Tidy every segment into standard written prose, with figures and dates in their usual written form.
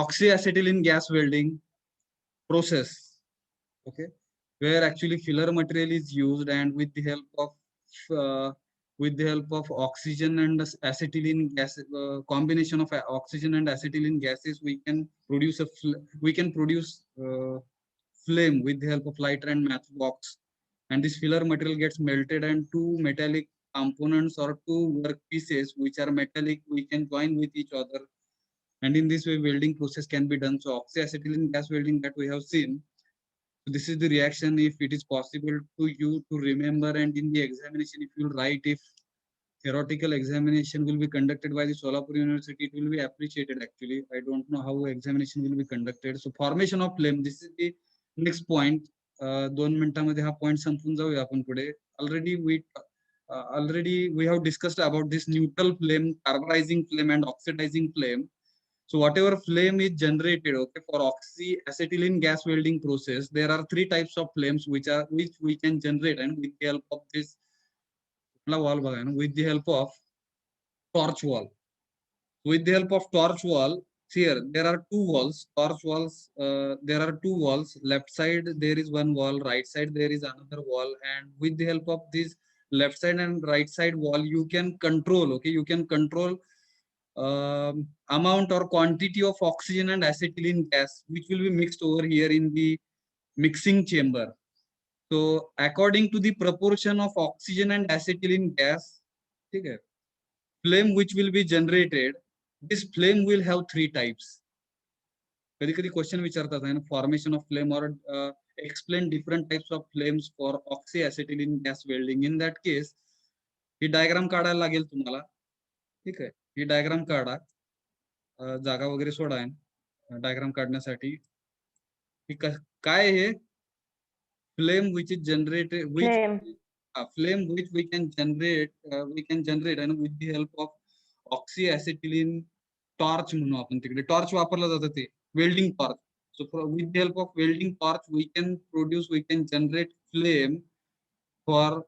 oxyacetylene gas welding process, okay, where actually filler material is used, and uh, with the help of oxygen and acetylene gas, combination of oxygen and acetylene gases, we can produce flame with the help of lighter and matchbox. And this filler material gets melted, and two metallic components or two work pieces which are metallic, we can join with each other, and in this way welding process can be done. So oxyacetylene gas welding that we have seen, so this is the reaction. If it is possible to you to remember, and in the examination if you write, if theoretical examination will be conducted by the Solapur University, it will be appreciated actually. I don't know how examination will be conducted. So formation of flame, this is the next point. 2 मिनिटांमध्ये हा point संपून जाऊया आपण पुढे. Already we have discussed about this neutral flame, carburizing flame and oxidizing flame. So whatever flame is generated, okay, for oxyacetylene gas welding process, there are 3 types of flames which we can generate, and with the help of this wall, with the help of torch wall. With the help of torch wall, here there are 2 walls, torch walls. There are 2 walls. Left side there is one wall, right side there is another wall, and with the help of this left side and right side wall, you can control. Okay, you can control amount or quantity of oxygen and acetylene gas which will be mixed over here in the mixing chamber. So according to the proportion of oxygen and acetylene gas, okay, flame which will be generated, this flame will have 3 types. कधी कधी question विचारतात आहे ना, formation of flame और explain different types of flames for oxyacetylene gas welding. In that case ही diagram काढायला लागेल तुम्हाला. ठीक आहे, ही डायग्राम काढा, जागा वगैरे सोडा आहे डायग्राम काढण्यासाठी. काय हे flame which is generated, flame which we can generate and with the help of oxyacetylene torch म्हणू आपण. तिकडे टॉर्च वापरला जातं ते welding torch. So with the help of welding torch we can generate flame for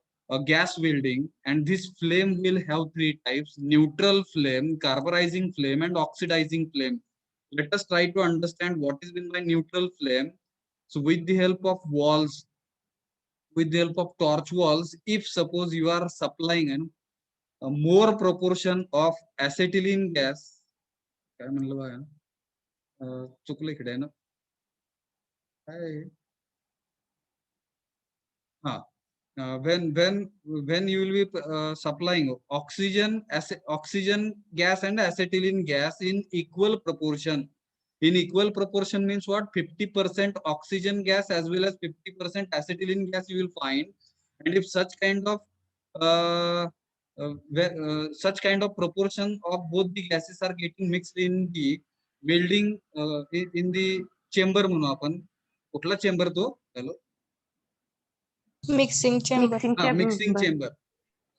gas welding, and this flame will have 3 types: neutral flame, carburizing flame and oxidizing flame. Let us try to understand what is meant by neutral flame. So with the help of walls, with the help of torch walls, if suppose you are supplying a more proportion of acetylene gas, काय म्हणलं बघा, चुकलं इकडे आहे ना, काय हा, when you will be supplying oxygen gas and acetylene gas in equal proportion. In equal proportion means what? 50% oxygen gas as well as 50% acetylene gas you will find. And if such kind of proportion of both the gases are getting mixed in the welding, in the chamber म्हणू आपण. कुठला chamber तो? Hello, Mixing chamber. mixing chamber.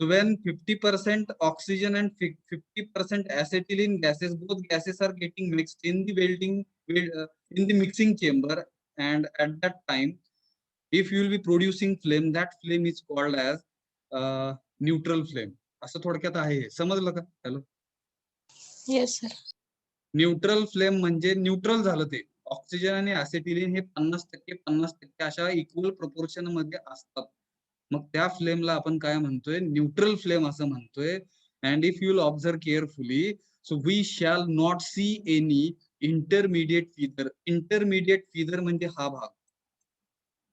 So when 50% oxygen and 50% acetylene gases, both gases are getting mixed in the in the mixing chamber, and at that time, if you will be producing flame, that flame is called as neutral flame. असं थोडक्यात आहे. समजलं का? Hello, Yes, sir. Neutral flame म्हणजे neutral झालं ते. Oxygen आणि acetylene हे 50% अशा इक्वल प्रोपोर्शन मध्ये असतात. मग त्या फ्लेमला आपण काय म्हणतोय? न्यूट्रल फ्लेम असं म्हणतोय. And if you will observe carefully, so we shall not see any intermediate feather. Intermediate feather म्हणजे हा भाग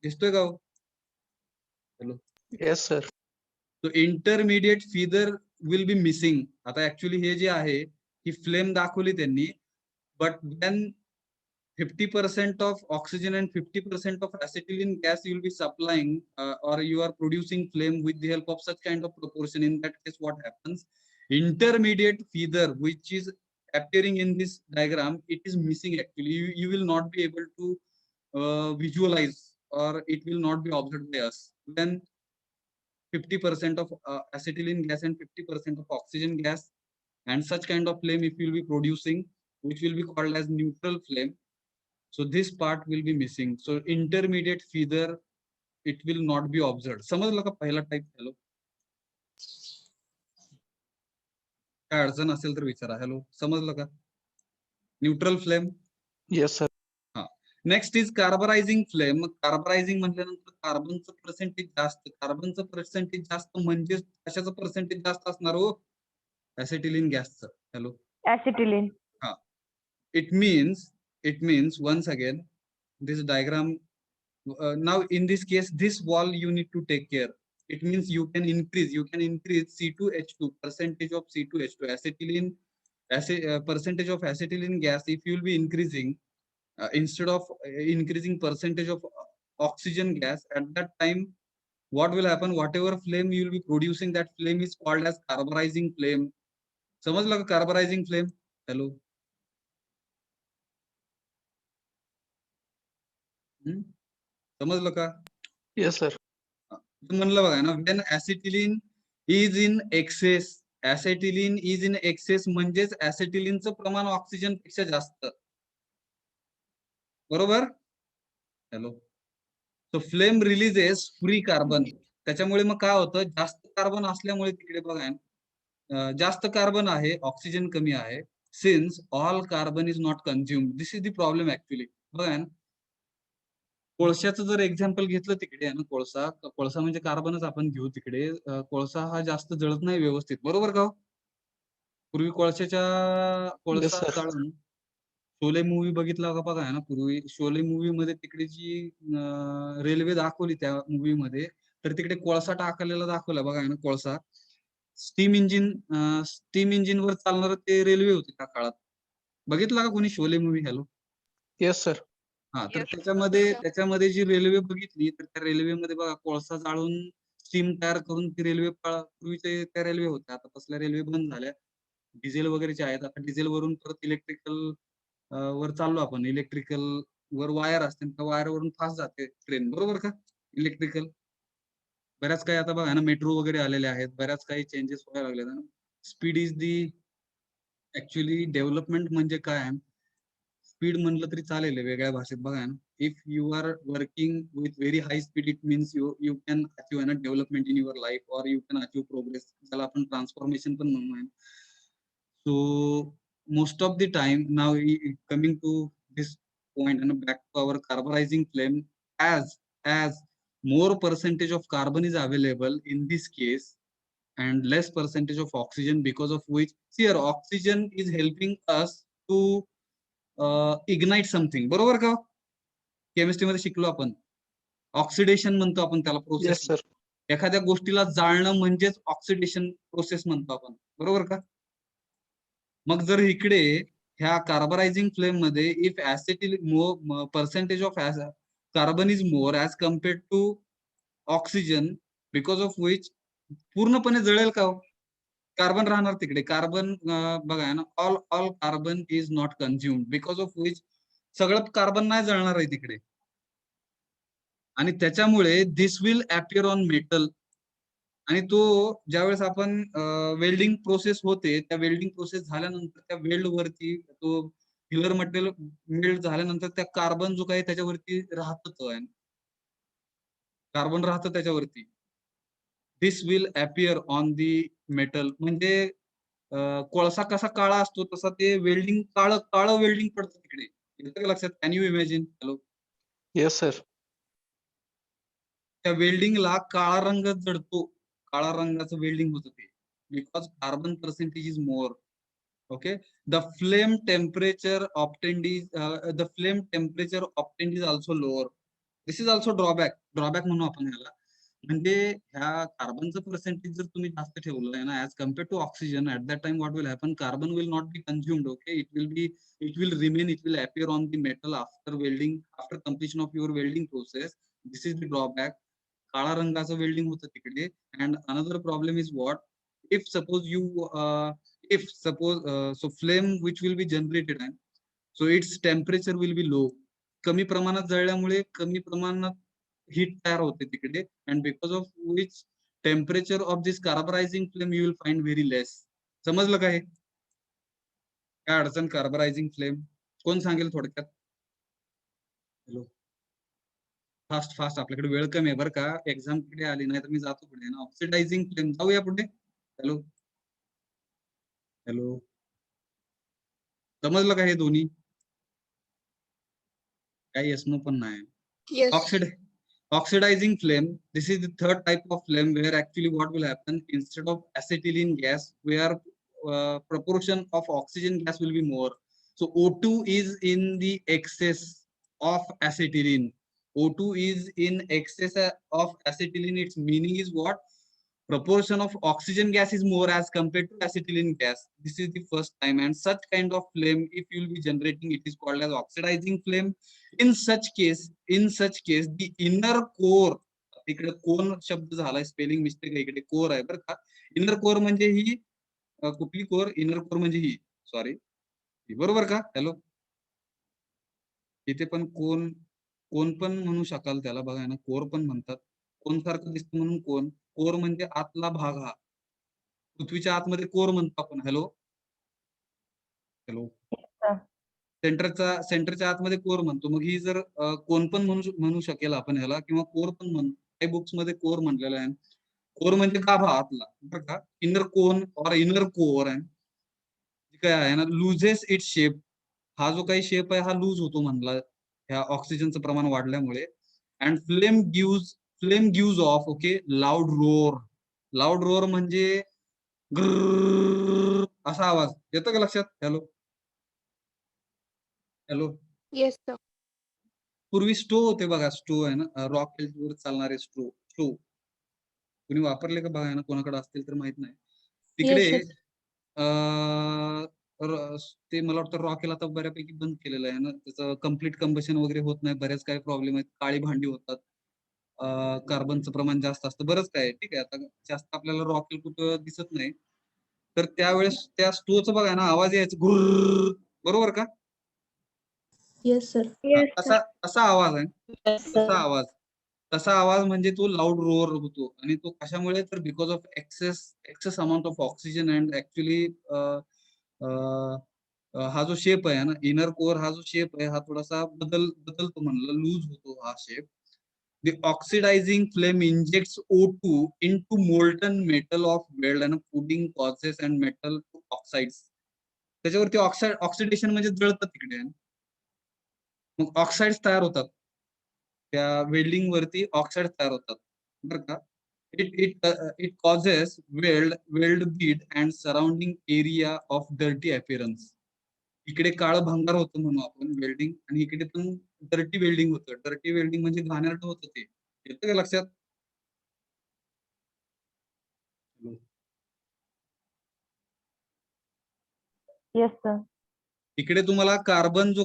दिसतोय का? Hello, yes sir. So intermediate feather will be missing. आता ऍक्च्युली हे जे आहे, ही फ्लेम दाखवली त्यांनी, but when 50% of oxygen and 50% of acetylene gas you will be supplying, or you are producing flame with the help of such kind of proportion, in that case what happens? Intermediate feather which is appearing in this diagram, it is missing actually. You will not be able to visualize, or it will not be observed by us. Then 50% of acetylene gas and 50% of oxygen gas, and such kind of flame if you will be producing, which will be called as neutral flame. So this part will be missing. So intermediate feather, it will not be observed. समजलं का पहिला type? Hello, काय अडचण असेल तर विचारा. Hello, समजलं का? Neutral flame yes sir. Next is carburizing flame. Carburizing म्हटल्यानंतर कार्बनचं पर्सेंटेज जास्त. कार्बनचं पर्सेंटेज जास्त म्हणजे कशाचं पर्सेंटेज जास्त असणार हो? ऍसिटिलीन गॅसचं. Hello. Acetylene. It means once again this diagram, now in this case this wall you need to take care. It means you can increase C2H2, percentage of C2H2, acetylene percentage of acetylene gas. If you will be increasing instead of increasing percentage of oxygen gas, at that time what will happen? Whatever flame you will be producing, that flame is called as carburizing flame. समजलं का carburizing flame? Hello. समजलं का? Yes sir. म्हणलं बघा ना, when acetylene is in excess, acetylene is in excess म्हणजेच ऍसिटिलीनचं प्रमाण ऑक्सिजन पेक्षा जास्त. बरोबर? Hello. So flame releases free carbon. त्याच्यामुळे मग काय होतं, जास्त कार्बन असल्यामुळे तिकडे बघा जास्त कार्बन आहे, ऑक्सिजन कमी आहे. Since all carbon is not consumed. This is the problem actually. बघा ना, कोळशाचं जर एक्झाम्पल घेतलं तिकडे ना, कोळसा म्हणजे कार्बनच आपण घेऊ तिकडे. कोळसा हा जास्त जळत नाही व्यवस्थित. बरोबर का? पूर्वी कोळसा sir. जाळून शोले मूवी बघितला का बघा ना, पूर्वी शोले मूवी मध्ये तिकडे जी रेल्वे दाखवली त्या मूवी मध्ये, तर तिकडे कोळसा टाकलेला दाखवला बघा ना. कोळसा स्टीम इंजिन वर चालणार ते रेल्वे होती त्या काळात. बघितला का कोणी Sholay movie? Hello. Yes sir. तर त्याच्यामध्ये जी रेल्वे बघितली, तर त्या रेल्वेमध्ये बघा कोळसा जाळून स्टीम तयार करून ती रेल्वे, पूर्वीचे त्या रेल्वे होत्या. आता तसल्या रेल्वे बंद झाल्या, डिझेल वगैरेचे आहेत. आता डिझेल वरून परत इलेक्ट्रिकल वर चाललो आपण. इलेक्ट्रिकल वर वायर असते, त्या वायर वरून फास्ट जाते ट्रेन. बरोबर का? इलेक्ट्रिकल बऱ्याच काही आता बघा ना, मेट्रो वगैरे आलेले आहेत, बऱ्याच काही चेंजेस व्हायला लागले ना. Speed is the actually development. म्हणजे काय, स्पीड म्हणलं तरी चालेल वेगळ्या भाषेत. बघा ना, if you are working with very high speed, it means you can achieve an development in your life, or you can achieve progress, ज्याला आपण ट्रान्सफॉर्मेशन पण म्हणू. So most of the time now coming to this point and back to our carburizing flame, as more percentage of carbon is available in this case and less percentage of oxygen, because of which here oxygen is helping us to ignite something. बरोबर का? Chemistry मध्ये शिकलो आपण, oxidation म्हणतो आपण त्याला process. Yes sir. एखाद्या गोष्टीला जाळणं म्हणजेच ऑक्सिडेशन प्रोसेस म्हणतो आपण. बरोबर का? मग जर इकडे ह्या कार्बरायझिंग फ्लेम मध्ये if acetylene percentage of carbon is more as compared to oxygen, because of which पूर्णपणे जळेल का? कार्बन राहणार तिकडे. कार्बन बघा ना, all carbon is not consumed, because of which सगळं कार्बन नाही जळणार आहे तिकडे. आणि त्याच्यामुळे this will appear on metal. आणि तो ज्यावेळेस आपण वेल्डिंग प्रोसेस होते, त्या वेल्डिंग प्रोसेस झाल्यानंतर त्या वेल्ड वरती तो फिलर मटेरियल मेल्ट झाल्यानंतर त्या कार्बन जो काही त्याच्यावरती राहतच आहे, कार्बन राहतं त्याच्यावरती. This will appear on the metal. म्हणजे कोळसा कसा काळा असतो तसा ते वेल्डिंग काळं वेल्डिंग पडतं तिकडे. येतं का लक्षात? Can you imagine? Hello. Yes sir. त्या वेल्डिंगला काळा रंग जडतो, काळा रंगाचं वेल्डिंग होतं ते, because carbon percentage is more. Okay. The flame temperature obtained is also lower. This is also drawback म्हणू आपण ह्याला. म्हणजे ह्या कार्बनचं पर्सेंटेज जर तुम्ही जास्त ठेवलं ना as compared to oxygen, at that time what will happen, carbon will not be consumed. Okay. It will remain, it will appear on the metal after welding, after completion of your welding process. This is the drawback. काळा रंगाचं welding होतं तिकडे. And another problem is what, if suppose so flame which will be generated, and so its temperature will be low. कमी प्रमाणात जळल्यामुळे कमी प्रमाणात heat तयार होते तिकडे, and because of which temperature of this carburizing flame you will find very less. समजलं का? हे काय अडचण कार्बरायझिंग फ्लेम? कोण सांगेल थोडक्यात? हॅलो. फास्ट आपल्याकडे वेळ कमी आहे बरं का, एक्झाम पुढे आली नाही तर मी जातो पुढे ना. ऑक्सिडायझिंग फ्लेम, जाऊया पुढे. हॅलो. हॅलो. समजलं का हे दोन्ही? काही येस नो पण नाही. Yes. Oxidizing flame, this is the third type of flame where actually what will happen, instead of acetylene gas, where proportion of oxygen gas will be more. So O2 is in the excess of acetylene. O2 is in excess of acetylene. Its meaning is what? Proportion of oxygen gas is more as compared to acetylene gas. This is the first time, and such kind of flame, if you will be generating, it is called as oxidizing flame. In such case the inner core, इकडे core शब्द झालाय, spelling mistake आहे, इकडे core आहे बरं का. Inner core म्हणजे ही कुठली कोर? इनर कोर म्हणजे ही, सॉरी, बरोबर का? हॅलो, इथे पण कोण कोण पण म्हणू शकाल त्याला, बघा ना, कोर पण म्हणतात, कोण सारखं दिसतं म्हणून कोण. कोर म्हणजे आतला भाग, हा पृथ्वीच्या आतमध्ये कोर म्हणतो आपण. हॅलो हॅलो, सेंटरच्या आतमध्ये कोर म्हणतो. मग ही जर कोण पण म्हणू शकेल आपण ह्याला, किंवा कोर पण म्हणतो. काही बुक्स मध्ये कोर म्हटलेलं आहे. कोर म्हणजे गाभा आतला, बरं का. इनर कोन और इनर कोर आहे, काय आहे ना, लुजेस इट शेप. हा जो काही शेप आहे हा लूज होतो म्हणला ह्या ऑक्सिजनचं प्रमाण वाढल्यामुळे. And flame gives of, okay, loud roar. Loud roar म्हणजे ग्रर असा आवाज येतो का लक्षात? Hello hello, Yes, sir. पूर्वी स्टो होते बघा, स्टो आहे ना, रॉकेल वर चालणारे स्टो. स्टो कुणी वापरले का बघा ना, कोणाकडे असतील तर माहित नाही. तिकडे Yes, yes. ते मला वाटतं रॉकेल आता बऱ्यापैकी बंद केलेलं आहे ना, त्याचं कम्प्लीट कंबशन वगैरे होत नाही, बऱ्याच काही प्रॉब्लेम आहेत, काळी भांडी होतात, कार्बनचं प्रमाण जास्त असतं, बरंच काय. ठीक आहे, आता जास्त आपल्याला रॉकेल कुठं दिसत नाही. तर त्यावेळेस त्या स्टोचं बघा ना आवाज यायचा, गुर्र, बरोबर का? Yes, sir. तसा तसा आवाज आहे, Yes, तसा sir. आवाज तसा आवाज म्हणजे तो लाऊड रोअर होतो. आणि तो कशामुळे? तर because of excess amount of oxygen. And actually हा जो शेप आहे ना, इनर कोर, हा जो शेप आहे हा थोडासा बदलतो म्हणलं, लूज होतो हा shape. The oxidizing flame injects O2 into molten metal of weld and pudding causes and metal to oxides. त्याच्यावरती ऑक्सिडेशन म्हणजे जळतं तिकडे, मग ऑक्साइड्स तयार होतात, त्या वेल्डिंग वरती ऑक्साइड तयार होतात, बरं का. It causes weld Beed and surrounding area of dirty appearance. इकडे काळं भंगार होतं म्हणू आपण वेल्डिंग, आणि इकडे पण डर्टी वेल्डिंग होतं. डर्टी वेल्डिंग म्हणजे घाणेरडं होतं ते. येतं का लक्षात? Yes, sir. इकडे तुम्हाला कार्बन जो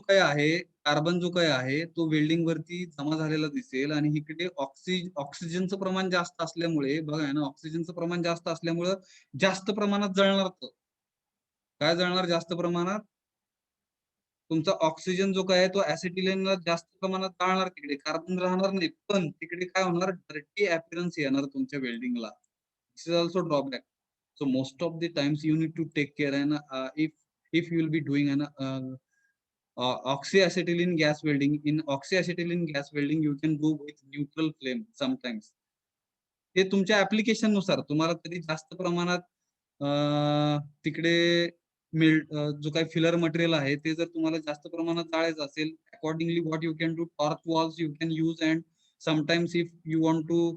काही आहे तो वेल्डिंग वरती जमा झालेला दिसेल, आणि इकडे ऑक्सिजनचं प्रमाण जास्त असल्यामुळे, बघा ना, ऑक्सिजनचं प्रमाण जास्त असल्यामुळे जास्त प्रमाणात जळणार. काय जळणार जास्त प्रमाणात? तुमचा ऑक्सिजन जो काय तो ऍसिटिलीनला जास्त प्रमाणात जाळणार, तिकडे कार्बन राहणार नाही, पण तिकडे काय होणार? डर्टी अपीअरन्स येणार तुमच्या वेल्डिंगला. This is also drawback. So most of the times you need to take care, and if you will be doing an oxyacetylene gas welding, in oxyacetylene gas welding you can go with neutral flame sometimes. ते तुमच्या application नुसार, तुम्हाला कधी जास्त प्रमाणात तिकडे जो काही फिलर मटेरियल आहे ते जर तुम्हाला जास्त प्रमाणात जाळायचं असेल, accordingly what you can do, torch valves you can use. And sometimes if you want to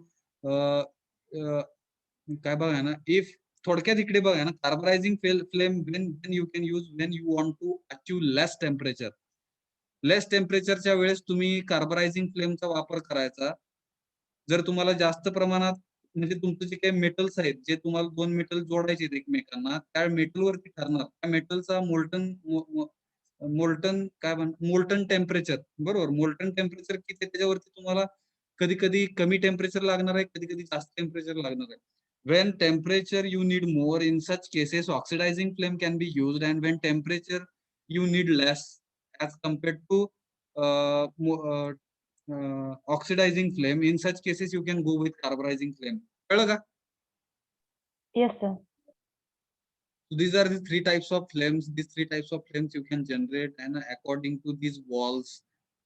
काय बघा ना, इफ थोडक्यात इकडे बघा ना, carbonizing flame when you can use when you want to achieve less temperature. Less टेम्परेचरच्या वेळेस तुम्ही कार्बनायझिंग फ्लेमचा वापर करायचा. जर तुम्हाला जास्त प्रमाणात, म्हणजे तुमचं जे काही मेटल्स आहेत, जे तुम्हाला दोन मेटल जोडायचे आहेत एकमेकांना, त्या मेटलवरती ठरणार त्या मेटलचा मोल्टन काय म्हणतात, मोल्टन टेम्परेचर, बरोबर. मोल्टन टेम्परेचर किती, त्याच्यावरती तुम्हाला कधी कधी कमी टेम्परेचर लागणार आहे, कधी कधी जास्त टेम्परेचर लागणार आहे. When temperature you need more, in such cases oxidizing flame can be used, and when temperature you need less as compared to oxidizing flame, in such cases you can go with carburizing flame. कळलं का? Yes, sir. So these are the three types of flames. These three types of flames you can generate, and according to these walls,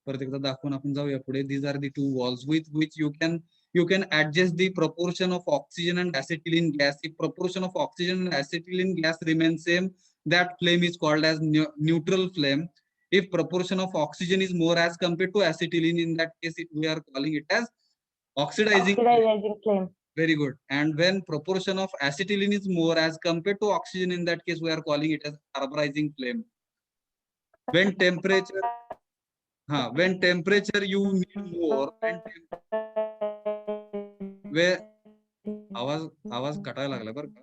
परत एकदा दाखवून आपण जाऊया पुढे. These are the two walls with which you can adjust the proportion of oxygen and acetylene gas. If proportion of oxygen and acetylene gas remains same, that flame is called as neutral flame. If proportion of oxygen is more as compared to acetylene, in that case we are calling it as oxidizing. Oxidizing flame. Very good. And when proportion of acetylene is more as compared to oxygen, in that case we are calling it as carburizing flame. When temperature you need more, where आवाज कटायला लागला बरं का.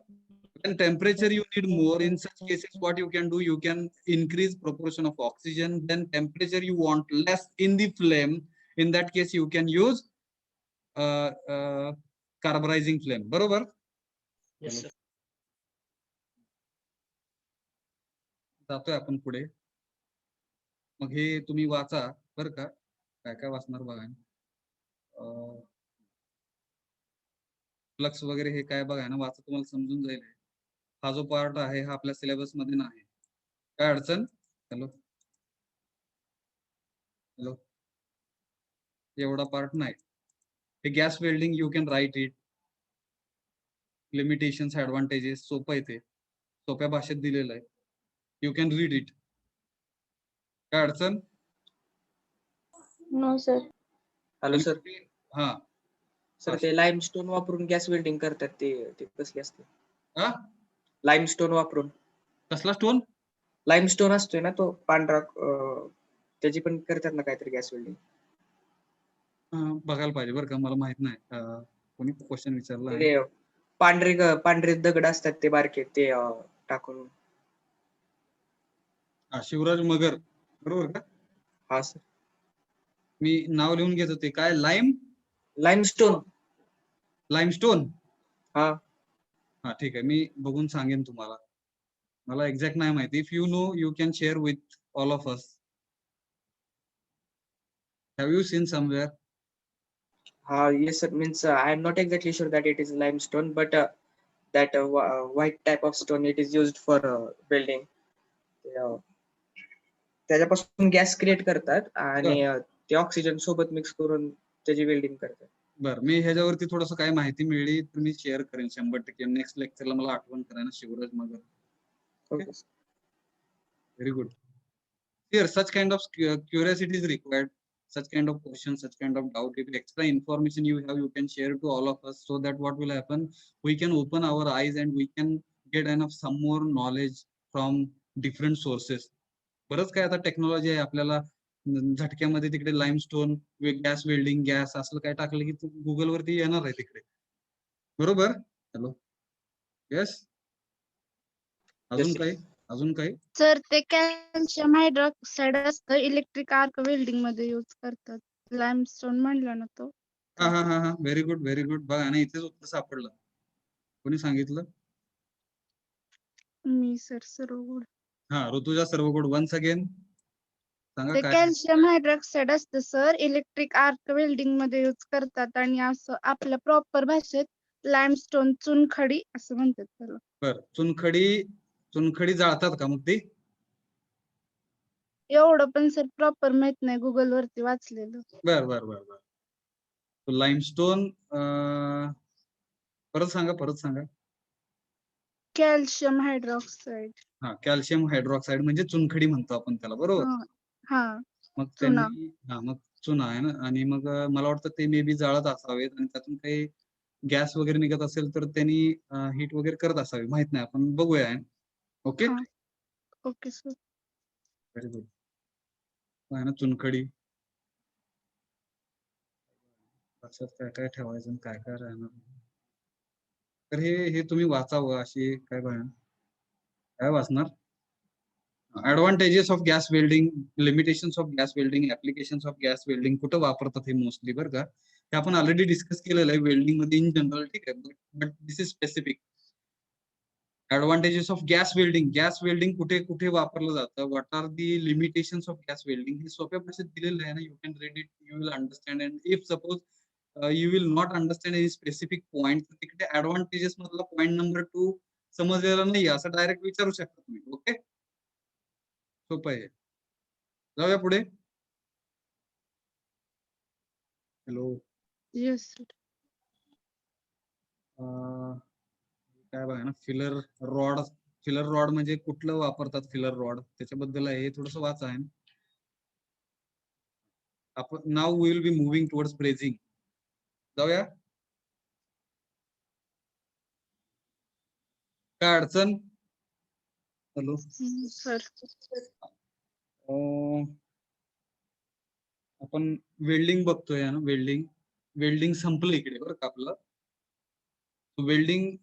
When temperature you need more, in such cases what you can do, you can increase proportion of oxygen. Then temperature you want less in the flame, in that case you can use carburizing flame. बरोबर. Yes, sir. जातोय आपण पुढे. मग हे तुम्ही वाचा बरं का, काय काय वाचणार बघा. फ्लक्स वगैरे हे काय बघा ना, वाचा, तुम्हाला समजून जाईल. हा जो पार्ट आहे हा आपल्या सिलेबस मध्ये नाही. काय अडचण? हॅलो हॅलो, एवढा पार्ट नाही. हे gas welding you can write it. Limitations, advantages, सोपं आहे ते, सोप्या भाषेत दिलेलं आहे. You can read it. काय अडचण? No sir. Hello sir. हा सर ते लाईमस्टोन वापरून गॅस वेल्डिंग करतात ते कसली असते? हा, लाईमस्टोन वापरून. कसला स्टोन? लाईमस्टोन असतोय ना तो पांढरा, त्याची पण करतात ना काहीतरी गॅस वेल्डिंग. बघायला पाहिजे बरं का, मला माहित नाही. कोणी क्वेश्चन विचारला आहे. ते पांढरे दगड असतात ते बारके, ते टाकून. शिवराज मगर, बरोबर का? हा सर. मी नाव लिहून घेत होते. काय? लाईमस्टोन. लाईमस्टोन. हा हा ठीक आहे, मी बघून सांगेन तुम्हाला. मला एक्झॅक्ट नाही माहिती. If you know you can share with all of us. Have you seen somewhere? yes sir, means I am not exactly sure that it is limestone, but that white type of stone, it is used for building. त्याच्यापासून gas create करतात आणि ते oxygen सोबत mix करून त्याची welding करतात. बरं, मी ह्याच्यावरती थोडस काय माहिती मिळली तर मी शेअर करेन 100%. नेक्स्ट लेक्चरला मला आठवण करा ना, शिवराज मगर. Okay. Very good. Here, such kind of curiosity is required. Such kind of questions, such kind of doubt. If extra information you have, you can share to all of us, so that what will happen, we can open our eyes and we can get enough some more knowledge from different sources. बरंच काय आता technology आहे, आपल्याला झटक्यामध्ये तिकडे limestone, gas welding, gas असलं काय टाकलं की गुगल वरती येणार आहे तिकडे. बरोबर? Hello, yes. अजून काही? सर ते कॅल्शियम हायड्रॉक्साईड असतं, इलेक्ट्रिक आर्क वेल्डिंग मध्ये यूज करतात. लाईमस्टोन म्हणलं ना तो. हा, व्हेरी गुड. बघा ना, इथेच उत्तर सापडलं. कोणी सांगितलं? मी सर सर्वगुड. हा, ऋतुजा सर्वगुड. वन्स अगेन सांगा ते काय. कॅल्शियम हायड्रॉक्साईड असतं सर, इलेक्ट्रिक आर्क वेल्डिंग मध्ये यूज करतात. आणि असं आपल्या प्रॉपर भाषेत लाईमस्टोन, चुनखडी असं म्हणतात त्याला. बर, चुनखडी जाळतात का मग ते? एवढं पण सर प्रॉपर माहित नाही, गुगल वरती वाचलेलं. बर. लाईमस्टोन, परत सांगा. Calcium hydroxide. हा, कॅल्शियम हायड्रॉक्साईड म्हणजे चुनखडी म्हणतो आपण त्याला, बरोबर. हा, मग चुना. त्यांनी मग चुना आहे ना, आणि मग मला वाटतं ते मे बी जाळत असावेत आणि त्यातून काही गॅस वगैरे निघत असेल तर त्यांनी हीट वगैरे करत असावे, माहित नाही, आपण बघूया. Okay. Okay sir. Very good. आहे ना चुनखडी. लक्षात काय काय ठेवायचं आणि काय काय राहणार. तर हे तुम्ही वाचावं. अशी काय वाचणार? Advantages of gas welding, limitations of gas welding, applications of gas welding, कुठं वापरतात हे मोस्टली, बरं का. हे आपण ऑलरेडी डिस्कस केलेलं आहे वेल्डिंग मध्ये इन जनरल, ठीक आहे. But this is specific. Advantages of gas welding कुठे वापरलं जातं, what are the limitations of gas welding, हे सोप्या भाषेत दिलेलं आहे ना. You can read it, you will understand. And if suppose you will not understand any specific point, तर तिकडे ऍडव्हान्टेजेस मधला पॉईंट नंबर 2 समजलेला नाही असं डायरेक्ट विचारू शकता तुम्ही. ओके, सोपं आहे. जाऊया पुढे. हॅलो. Yes sir. काय बघा ना, फिलर रॉड म्हणजे कुठलं वापरतात फिलर रॉड, त्याच्याबद्दल आहे, हे थोडस वाचा आहे. आपण नाव we will be moving towards brazing. जाऊया. काय अडचण? हॅलो. सर आपण वेल्डिंग बघतोय ना, वेल्डिंग संपलं इकडे बरं का आपलं. वेल्डिंग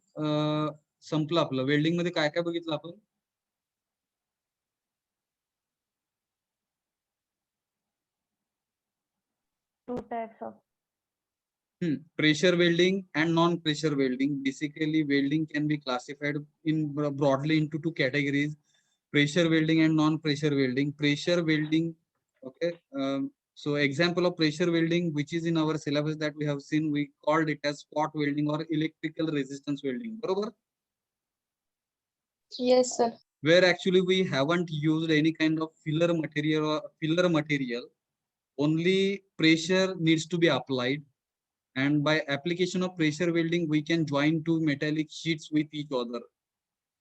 संपलं आपलं. वेल्डिंग मध्ये काय काय बघितलं आपण? Two types of. Pressure welding and non-pressure welding. Basically, welding can be classified in broadly into two categories: pressure welding and non-pressure welding. Pressure welding, okay. So example of pressure welding, which is in our syllabus that we have seen, we called it as spot welding or electrical resistance welding. बरोबर? Yes, sir. Where actually we haven't used any kind of filler material. Only pressure needs to be applied, and by application of pressure welding we can join two metallic sheets with each other.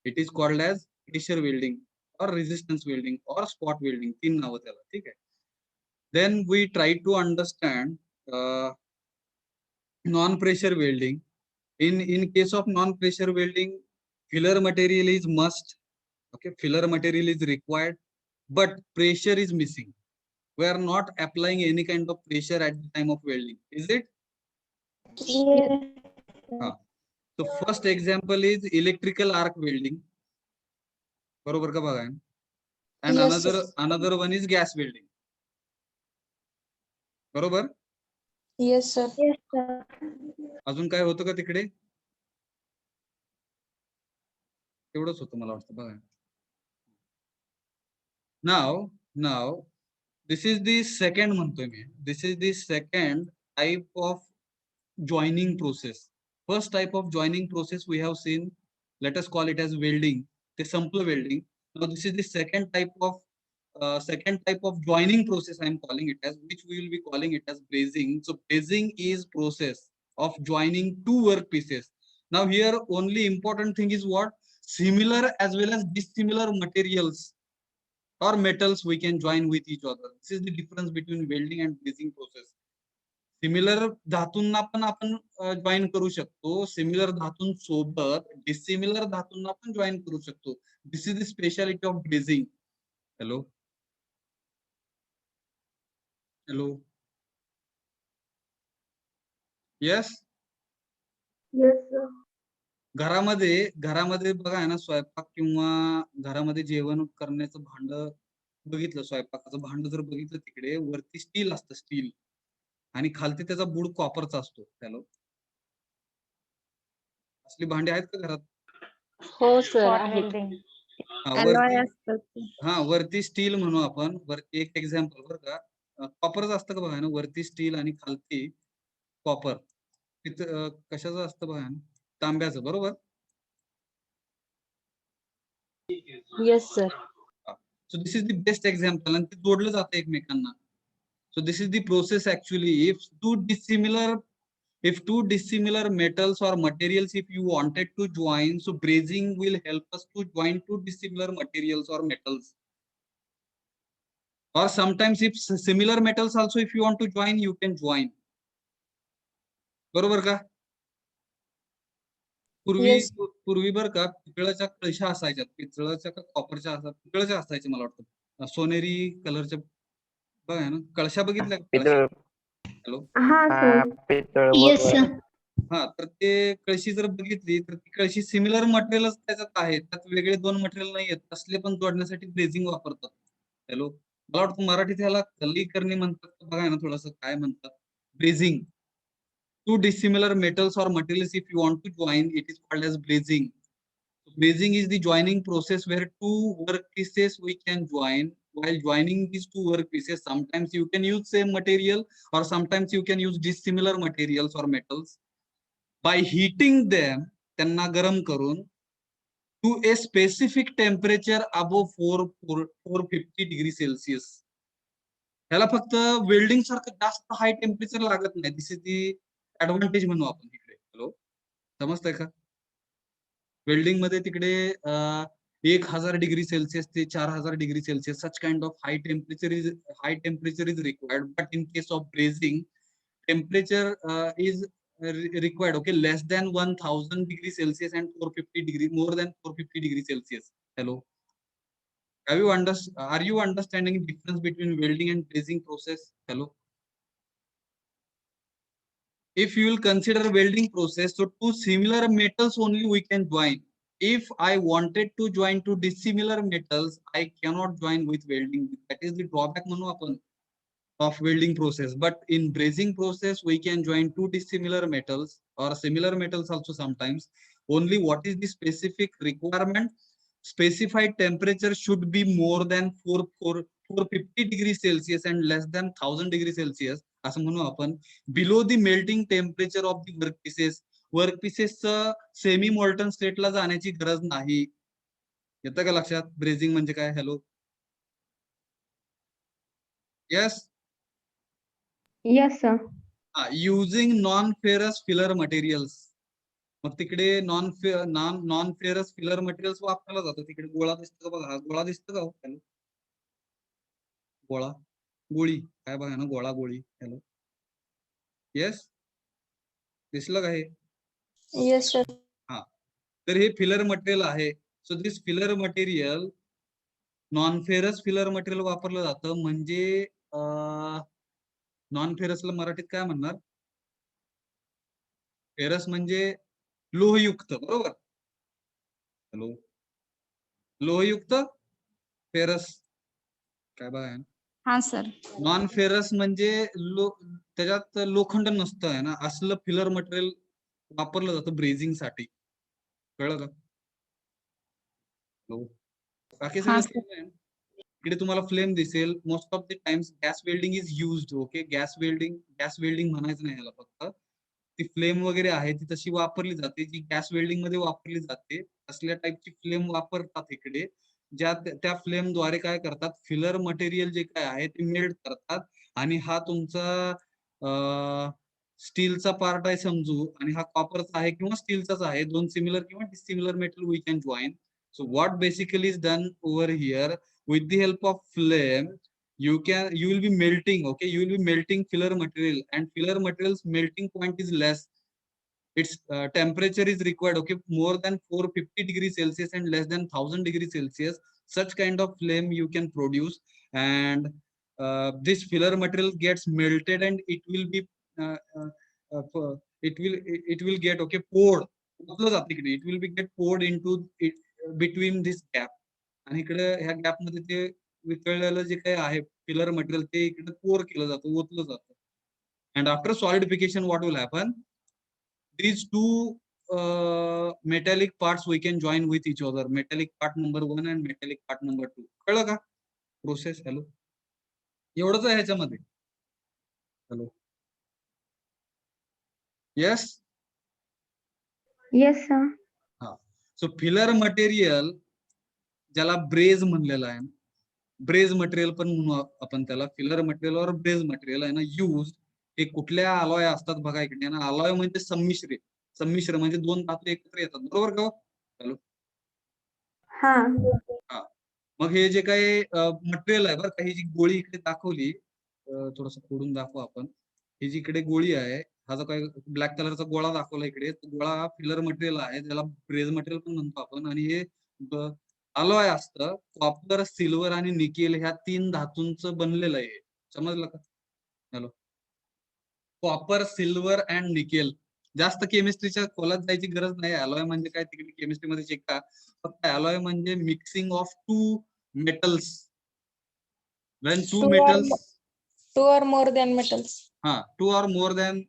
It is called as pressure welding or resistance welding or spot welding. तीन नाव त्याला, ठीक आहे. Then we try to understand non-pressure welding. In case of non-pressure welding, filler material is must. Okay, filler material is required, but pressure is missing. We are not applying any kind of pressure at the time of welding, is it? Yes. So first example is electrical arc welding. बरोबर का बघा? And Yes, another one is gas welding. बरोबर? Yes, sir. Yes, sir. अजून काय होतं का तिकडे? एवढंच होतं मला वाटतं बघा. Now this is the second म्हणतोय मी. This is the second type of joining process. First type of joining process we have seen. Let us call it as welding. The simple welding. Now this is the second type of joining process I am calling it as, which we will be calling it as brazing. So brazing is process of joining two work pieces. Now here only important thing is what? Similar as well as dissimilar materials or metals we can join with each other. This is the difference between welding and brazing process. Similar धातूंना पण आपण join करू शकतो. Similar धातूंसोबत dissimilar धातूंना पण join करू शकतो. This is the speciality of brazing. Hello hello yes. Yes, sir. घरामध्ये बघा ना, स्वयंपाक किंवा घरामध्ये जेवण करण्याचं भांड बघितलं, स्वयंपाकाचं भांड जर बघितलं, तिकडे वरती स्टील असतं, स्टील, आणि खालती त्याचा बुड कॉपरचा असतो. हॅलो, असली भांडी आहेत का घरात? हो सर Spot आहेत. welding. alloy असतात ते. वरती स्टील म्हणू आपण. वरती एक एक्झाम्पल बरं का, कॉपरच असतं का बघा ना, वरती स्टील आणि खालती कॉपर. तिथं कशाचं असतं बघा ना, तांब्याचं. बरोबर? Yes, sir. So this is the best example, आणि ते जोडलं जातं एकमेकांना. So this is the process actually. If two dissimilar metals or materials, if you wanted to join, so brazing will help us to join two dissimilar materials or metals. Or sometimes if similar metals also, if you want to join, you can join. बरोबर का? Yes. पूर्वी बरं का, पितळाच्या कळशा असायच्या. पितळाच्या का कॉपरच्या असायच्या? पितळाच्या असायच्या मला वाटतं. सोनेरी कलरच्या बघा ना, कळशा बघितल्या का? पितळ. हॅलो. हा सर. पितळ. Yes, sir. हा, तर ते कळशी जर बघितली तर ती कळशी सिमिलर मटेरियलच त्याच्यात आहे. त्यात वेगळे दोन मटेरियल नाही आहेत. तसले पण जोडण्यासाठी ब्रेझिंग वापरतात. हॅलो, मला वाटतं मराठीत ह्याला कली करणे म्हणतात. बघा ना थोडस काय म्हणतात. Brazing. Two dissimilar metals or materials, if you want to join, it is called as brazing. Brazing is the joining process where two work pieces we can join. While joining these two work pieces, sometimes you can use same material or sometimes you can use dissimilar materials or metals. By heating them, त्यांना गरम करून, to a specific temperature above 450 degree Celsius. ह्याला फक्त welding सारखं जास्त high temperature लागत नाही. दिस is the advantage म्हणू आपण तिकडे. हॅलो, समजतंय का? वेल्डिंग मध्ये तिकडे 1000 degree Celsius ते 4000 degree Celsius, such kind of high temperature is required. But in case of brazing, temperature is required, okay, less than 1000 degree Celsius and 450 degree, more than 450 degree Celsius. Hello. Are you understanding the difference between welding and brazing process? Hello. If you will consider welding process, so two similar metals only we can join. If I wanted to join two dissimilar metals, I cannot join with welding. That is the drawback of welding process. But in brazing process, we can join two dissimilar metals or similar metals also sometimes. Only what is the specific requirement? Specified temperature should be more than 450 degrees Celsius and less than 1000 degrees Celsius. असं म्हणू आपण. Below the melting temperature of the workpieces semi molten स्टेटला जाण्याची गरज नाही. येतं का लक्षात? ब्रेझिंग म्हणजे काय? Hello. Yes. Yes, sir. Using non-ferrous filler materials. मग तिकडे नॉन फेरस फिलर मटेरियल्स वापरला जातो. तिकडे गोळा दिसतो का बघा? गोळा दिसतो का? हॅलो. गोळा, गोळी काय बघा ना, गोळा गोळी. हॅलो. येस, दिसलं का हे? Yes, sir. हा, तर हे फिलर मटेरियल आहे. So this filler material, non ferrous filler material वापरलं जातं. म्हणजे नॉन फेरसला मराठीत काय म्हणणार? फेरस म्हणजे लोहयुक्त, बरोबर? हॅलो. लोहयुक्त, फेरस काय बघा. हा सर. नॉन फेरस म्हणजे त्याच्यात लोखंड नसतं आहे ना, असलं फिलर मटेरियल वापरलं जातं ब्रेझिंग साठी. कळलं का? बाकी सगळं इकडे तुम्हाला फ्लेम दिसेल. Most of the times gas welding is used. Okay, gas welding म्हणायचं नाही याला. फक्त ती फ्लेम वगैरे आहे ती तशी वापरली जाते, जी गॅस वेल्डिंग मध्ये वापरली जाते. असल्या टाईपची फ्लेम वापरतात इकडे, ज्या त्या फ्लेम द्वारे काय करतात, फिलर मटेरियल जे काय आहे ते मेल्ट करतात. आणि हा तुमचा स्टीलचा पार्ट आहे समजू, आणि हा कॉपरचा आहे किंवा स्टीलचाच आहे. दोन सिमिलर किंवा dissimilar metal we can join. So what basically is done over here, with the help of flame, you will be melting, okay, you will be melting filler material, and filler material's melting point is less. Its temperature is required, okay, more than 450 degrees Celsius and less than 1000 degrees Celsius. Such kind of flame you can produce, and this filler material gets melted, and it will be it will get, okay, poured. It will be get poured into it between this gap. आणि इकडे ह्या gap मध्ये ते वितळलेलं जे काही आहे filler material ते इकडे पोर केलं जातं, ओतलं जातं. And after solidification what will happen, these two metallic parts we can join with each other. Metallic part number 1 and metallic part number 2. कळलं का प्रोसेस? हॅलो. एवढंच आहे ह्याच्यामध्ये. हॅलो. येस. Yes, sir. हा, सो फिलर मटेरियल ज्याला ब्रेज म्हणलेलं आहे, ब्रेज material पण म्हणू आपण त्याला. फिलर मटेरियल और ब्रेज मटेरियल आहे ना यूज, हे कुठल्या अलॉय असतात बघा इकडे ना. अलॉय म्हणजे संमिश्र म्हणजे दोन धातू एकत्र येतात, बरोबर का? हॅलो. हा, मग हे जे काही मटेरियल आहे बरं का, ही जी गोळी इकडे दाखवली, थोडस खोडून दाखवू आपण. ही जी इकडे गोळी आहे, हा जो काही ब्लॅक कलरचा गोळा दाखवला इकडे, तो गोळा हा फिलर मटेरियल आहे, त्याला ब्रेज मटेरियल पण म्हणतो आपण. आणि हे अलॉय असतं कॉपर, सिल्वर आणि निकेल ह्या 3 धातूंचं बनलेलं आहे. समजलं का? Hello. Copper, silver and nickel. जास्त केमिस्ट्रीच्या खोलात जायची गरज नाही. अलॉय म्हणजे काय तिकडे केमिस्ट्री मध्ये शिका. फक्त अलॉय म्हणजे mixing of two metals. when two metals, Two or more than metals. two or more than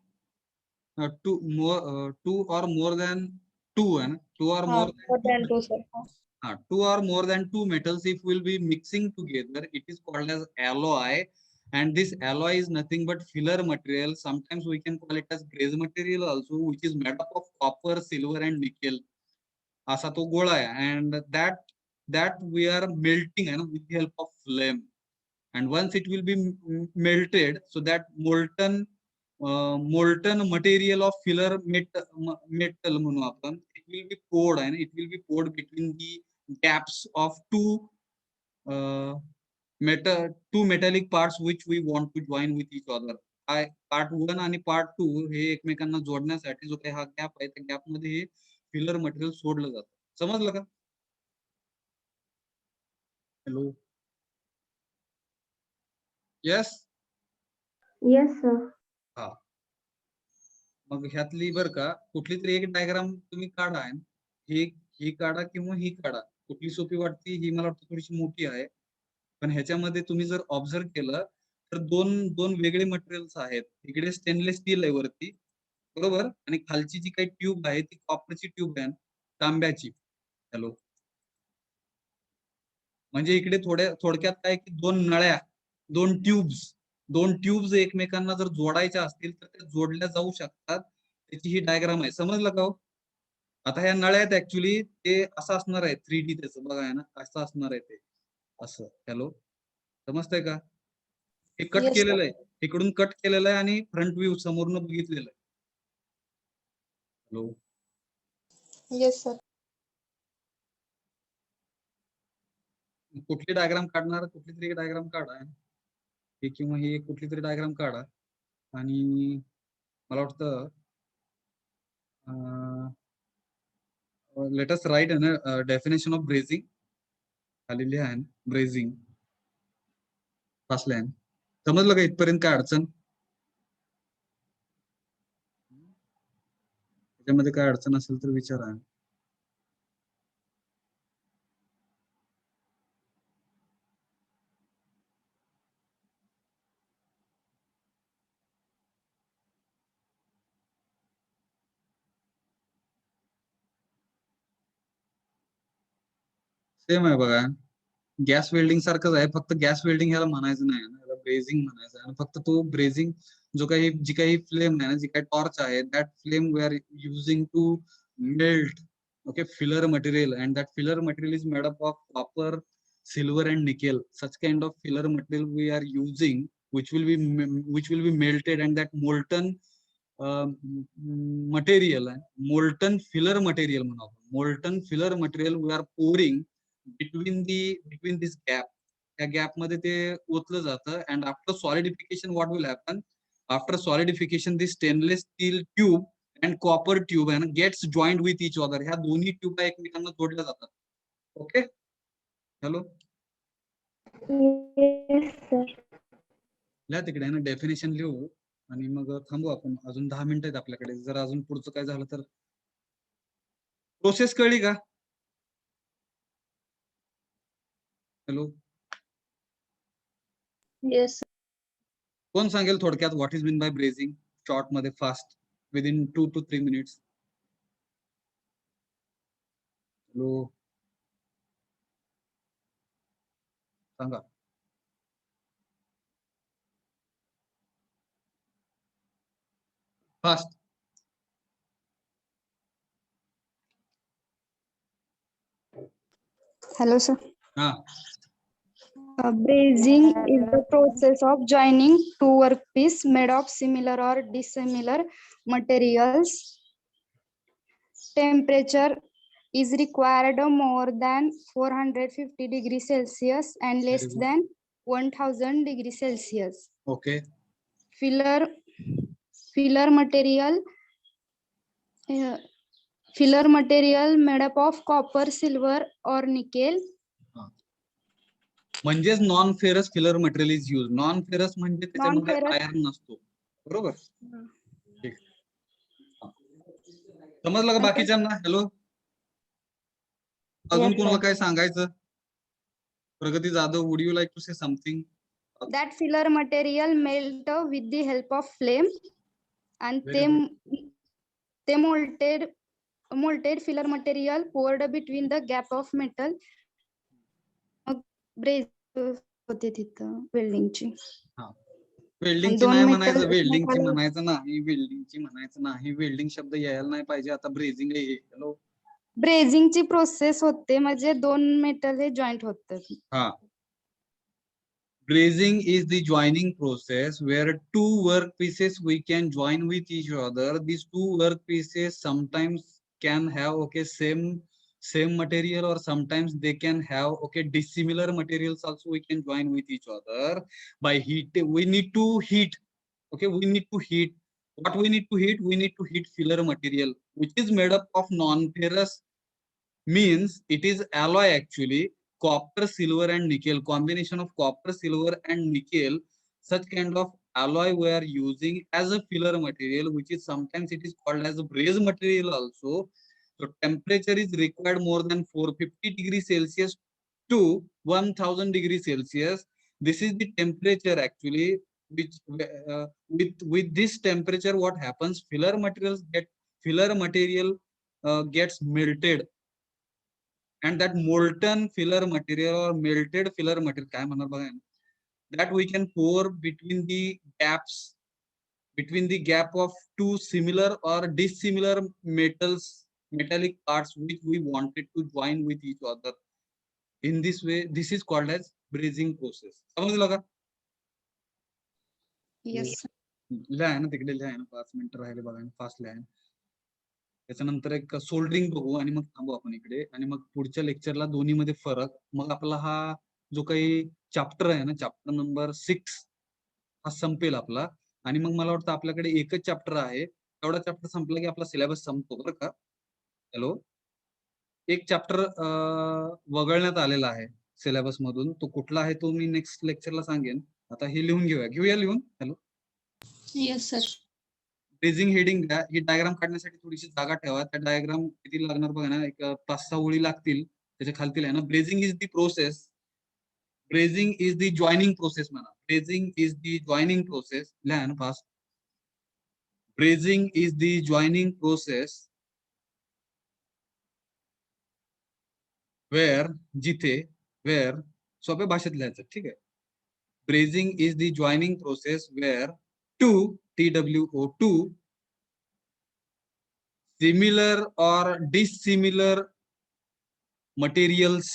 two or more than two, and two or more than two, sir. two or more than two metals if will be mixing together, it is called as alloy. And this alloy is nothing but filler material. Sometimes we can call it as braze material also, which is made up of copper, silver and nickel. असा तो गोळा आहे. And that we are melting, with the help of flame. And once it will be melted, so that molten material of filler metal म्हणू आपण, it will be poured, and it will be poured between the gaps of two metallic parts which we want to join with each other. Part 1 आणि part 2 हे एकमेकांना जोडण्यासाठी जो काही हा gap आहे त्या गॅप मध्ये हे फिलर मटेरियल सोडलं जातं. समजलं का? Hello, yes. Yes, sir. हा, मग ह्यातली बर का कुठली तरी एक डायग्राम तुम्ही काढा. ही काढा किंवा ही काढा, कुठली सोपी वाटती ही मला वाटतं थोडीशी मोठी आहे. पण ह्याच्यामध्ये तुम्ही जर ऑब्झर्व केलं तर दोन वेगळे मटेरियल्स आहेत. इकडे स्टेनलेस स्टील आहे वरती, बरोबर, आणि खालची जी काही ट्यूब आहे ती कॉपरची ट्यूब आहे, तांब्याची. हॅलो, म्हणजे इकडे थोडक्यात काय की दोन नळ्या, दोन ट्यूब्स एकमेकांना जर जोडायच्या असतील तर त्या जोडल्या जाऊ शकतात. त्याची ही डायग्राम आहे. समजलं का हो? आता ह्या नळ्या आहेत, ऍक्च्युली ते असं असणार आहे 3D त्याचं, बघा आहे ना, असं असणार आहे ते असं. हॅलो, समजतंय का? हे कट Yes, sir. केलेलं आहे, इकडून कट केलेलं आहे आणि फ्रंट व्ह्यू समोरनं बघितलेलं आहे. Hello, Yes, sir. कुठली डायग्राम काढणार? कुठली तरी डायग्राम काढा, हे किंवा ही कुठली तरी डायग्राम काढा. आणि मला वाटतं let us write definition of brazing. खाली लिहा ब्रेझिंग फर्स्ट लाईन. समजलं का इथपर्यंत? काय अडचण? त्याच्यामध्ये काय अडचण असेल तर विचारा. सेम आहे बघा, गॅस वेल्डिंग सारखंच आहे, फक्त गॅस वेल्डिंग ह्याला म्हणायचं नाही, याला ब्रेझिंग म्हणायचं आहे. आणि फक्त तो ब्रेझिंग जी काही फ्लेम आहे ना, जी काही टॉर्च आहे, that flame we are using to melt filler material, and that filler material is made up of copper, silver and nickel. Such kind of filler material we are using, which will be melted, and that molten molten filler material we are pouring between this gap. त्या gap मध्ये ते ओतलं जातं. and after solidification what will happen? After solidification, this stainless steel tube and copper tube and gets joined with each other. ह्या दोन्ही tube एकमेकांना जोडल्या जातात. Okay, hello, Yes, sir. लिहा तिकडे ना डेफिनेशन लिहू आणि मग थांबू आपण. अजून 10 मिनिटं आहेत आपल्याकडे. जर अजून पुढचं काय झालं तर. प्रोसेस कळली का? Hello, Yes, sir. कोण सांगेल थोडक्यात what is mean by brazing? Short मध्ये, fast, within 2 to 3 minutes. Hello, सांगा. फास्ट. Hello, sir. हा, Brazing is the process of joining two workpiece made of similar or dissimilar materials. Temperature is required more than 450 degrees Celsius and less Very good. than 1000 degrees Celsius. Okay. Filler material made up of copper, silver or nickel. म्हणजेच non ferrous filler material is use. Non ferrous म्हणजे त्याच्यामध्ये Non-ferrous. Iron नसतो, बरोबर? ठीक. समजलं का बाकीच्यांना? Hello, अजून Yes, कोणाला sir. काय सांगायचं? Pragati Jadhav, would you like to say something? That filler material melt with the help of flame, and Very they molted filler material poured between the gap of metal. होते तिथं वेल्डिंगची. वेल्डिंगची दोन नाही metal म्हणायचं, वेल्डिंगची एकमेकाला- म्हणायचं नाही, वेल्डिंगची म्हणायचं नाही. वेल्डिंग शब्द यायला नाही पाहिजे. आता ब्रेझिंग आहे. हॅलो, ब्रेझिंगची प्रोसेस होते म्हणजे दोन मेटल हे जॉईंट होतात. हा, brazing is the joining process where two work pieces we can join with each other. These two work pieces sometimes can have same same material, or sometimes they can have dissimilar materials also we can join with each other by heat. We need to heat. Okay, we need to heat. What we need to heat? We need to heat filler material, which is made up of non-ferrous, means it is alloy actually, copper, silver, and nickel. Combination of copper, silver, and nickel. Such kind of alloy we are using as a filler material, which is sometimes it is called as a braze material also. So temperature is required more than 450 degrees Celsius to 1000 degrees Celsius. This is the temperature actually, which with this temperature, what happens? Filler material gets melted, and that molten filler material or melted filler material काय म्हणणार बघा ना, that we can pour between the gap of two similar or dissimilar metallic parts which we wanted to join with each other. In this way, this is called as brazing process. समजलं का? Yes, sir. लिहा ना तिकडे, लिहा ना 5 मिनिटं राहिले बघा, फास्ट लिहा. त्याच्यानंतर एक सोल्डरिंग बघू आणि मग थांबू आपण इकडे, आणि मग पुढच्या लेक्चरला दोन्ही मध्ये फरक. मग आपला हा जो काही चॅप्टर आहे ना, चॅप्टर नंबर 6 हा संपेल आपला. आणि मग मला वाटतं आपल्याकडे एकच चॅप्टर आहे. तेवढा चॅप्टर संपला की आपला सिलेबस संपतो बरं का. हॅलो, एक चॅप्टर वगळण्यात आलेला आहे सिलेबस मधून. तो कुठला आहे तो मी नेक्स्ट लेक्चरला सांगेन. आता हे लिहून घेऊया लिहून. Hello, Yes, sir. Brazing heading द्या. ही डायग्राम काढण्यासाठी थोडीशी जागा ठेवा. त्या डायग्राम किती लागणार बघा ना, एक 5-6 ओळी लागतील. त्याच्या खालतील आहे ना, brazing is the process. Brazing is the joining process म्हणा. Brazing is the joining process. लिहा ना fast. Brazing is the joining process where, जिथे, वेअर सोप्या भाषेत लिहायचं, ठीक आहे. Brazing is the joining process where two TWO2 similar or dissimilar materials.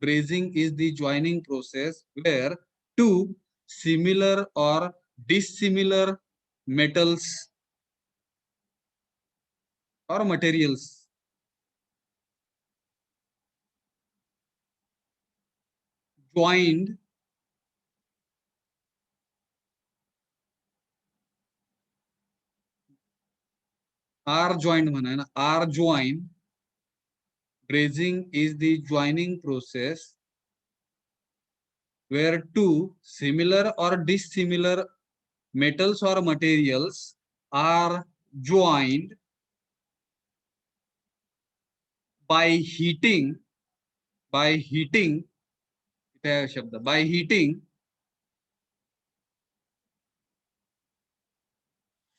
Brazing is the joining process where two similar or dissimilar metals or materials joined are joined म्हणा ना, are joined. Brazing is the joining process where two similar or dissimilar metals or materials are joined by heating इथे आहे शब्द, by heating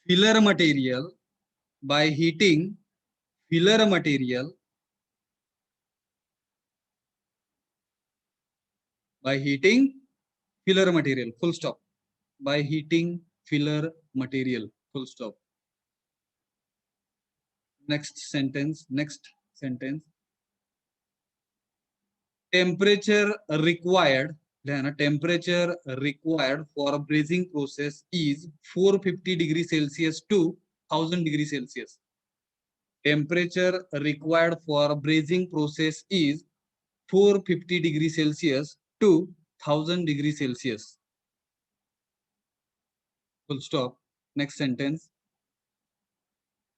filler material, by heating filler material, by heating filler material, full stop. By heating filler material, full stop. Next sentence. Temperature required for a brazing process is 450 degrees Celsius to 1000 degrees Celsius. Temperature required for a brazing process is 450 degrees Celsius to 1000 degrees Celsius. Full stop. Next sentence.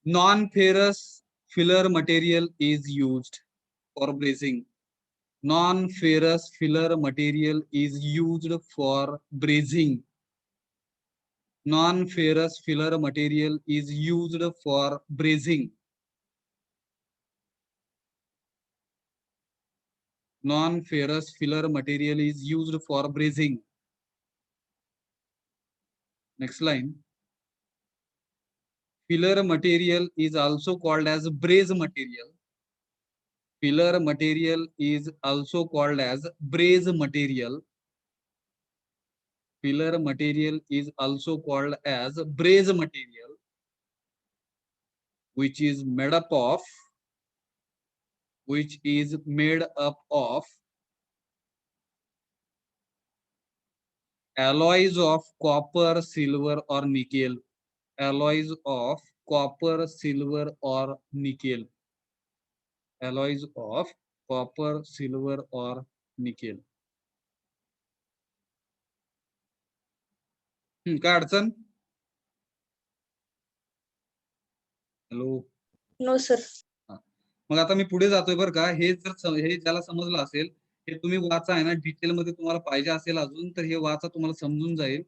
Non-ferrous filler material is used for brazing. Non-ferrous filler material is used for brazing. Non-ferrous filler material is used for brazing. Non-ferrous filler material is used for brazing. Next line. Filler material is also called as braze material. Filler material is also called as braze material. Filler material is also called as braze material, which is made up of alloys of copper, silver, or nickel. Alloys of copper, silver, or nickel. alloys of copper, silver or nickel. काय अडचण? Hello. No, sir. मग आता मी पुढे जातोय बरं का. हे हे ज्याला समजलं असेल हे तुम्ही वाचा आहे ना, डिटेल मध्ये तुम्हाला पाहिजे असेल अजून तर हे वाचा, तुम्हाला समजून जाईल.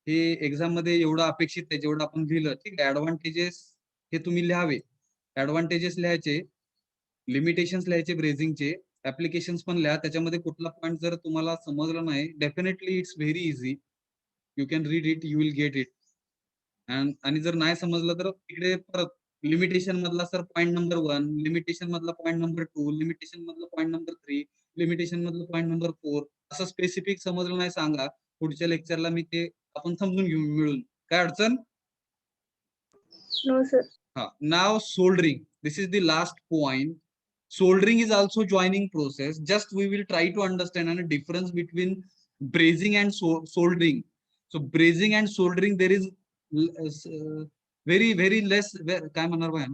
हे एक्झाम मध्ये एवढं अपेक्षित आहे जेवढं आपण लिहिलं. ठीक आहे. ऍडव्हान्टेजेस हे तुम्ही लिहावे. ऍडव्हान्टेजेस लिहायचे, लिमिटेशन्स लिहायचे ब्रेझिंगचे, ऍप्लिकेशन्स पण लिहा. त्याच्यामध्ये कुठला पॉईंट जर तुम्हाला समजला नाही, definitely it's very easy. You can read it, you will get it. आणि जर नाही समजलं तर तिकडे परत लिमिटेशन मधला सर पॉईंट नंबर 1, लिमिटेशन मधला पॉईंट नंबर 2, लिमिटेशन मधला पॉईंट नंबर 3, लिमिटेशन मधलं पॉईंट नंबर 4, असं स्पेसिफिक समजलं नाही सांगा. पुढच्या लेक्चरला मी ते आपण समजून घेऊ मिळून. काय अडचण? No, sir. Now soldering. This is the last point. Soldering is also joining process. Just we will try to understand the difference between brazing and soldering. So brazing and soldering, there is very less. काय म्हणणार बाहेर?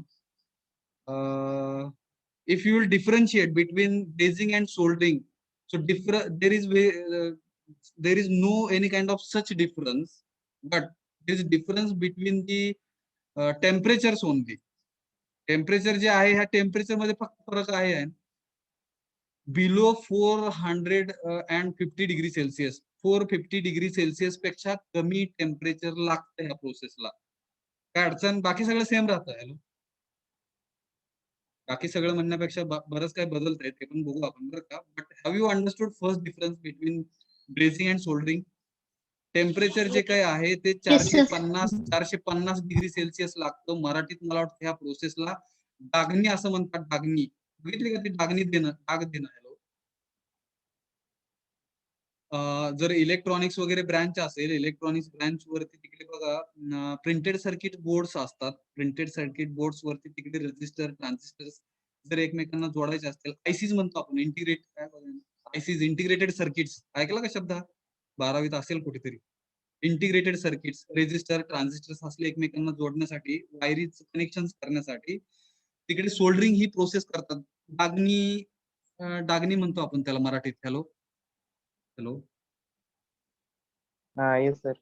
If you will differentiate between brazing and soldering, so there is no any kind of such difference, but there is difference between the temperatures only. Temperature जे आहे ह्या temperature मध्ये फक्त फरक आहे. Below 450 degree Celsius, 450 degree Celsius पेक्षा कमी temperature लागतं ह्या प्रोसेसला. काय अडचण? बाकी सगळं सेम राहतं. बाकी सगळं म्हणण्यापेक्षा बरंच काय बदलत आहे ते पण बघू आपण बरं का. But have you understood first difference between brazing and soldering? Temperature जे काही आहे ते 450 डिग्री सेल्सिअस लागतं. मराठीत मला वाटतं ह्या प्रोसेसला डागणी असं म्हणतात. डागणी बघितली का? ती डागणी देणं, डाग देणं. हॅलो. जर इलेक्ट्रॉनिक्स वगैरे ब्रँच असेल, इलेक्ट्रॉनिक्स ब्रँच वरती तिकडे बघा प्रिंटेड सर्किट बोर्ड्स असतात. प्रिंटेड सर्किट बोर्ड्स वरती तिकडे रेजिस्टर, ट्रान्झिस्टर जर एकमेकांना जोडायचे असतील, आयसीज म्हणतो आपण. ICs, integrated circuits. ऐकला का शब्द? 12वीत असेल कुठेतरी. इंटिग्रेटेड सर्किट्स, रेजिस्टर, ट्रान्झिस्टर्स असले एकमेकांना जोडण्यासाठी, वायरीज कनेक्शन करण्यासाठी तिकडे सोल्डरिंग ही प्रोसेस करतात. डागणी म्हणतो आपण त्याला मराठीत. हॅलो. हॅलो. Yes, sir.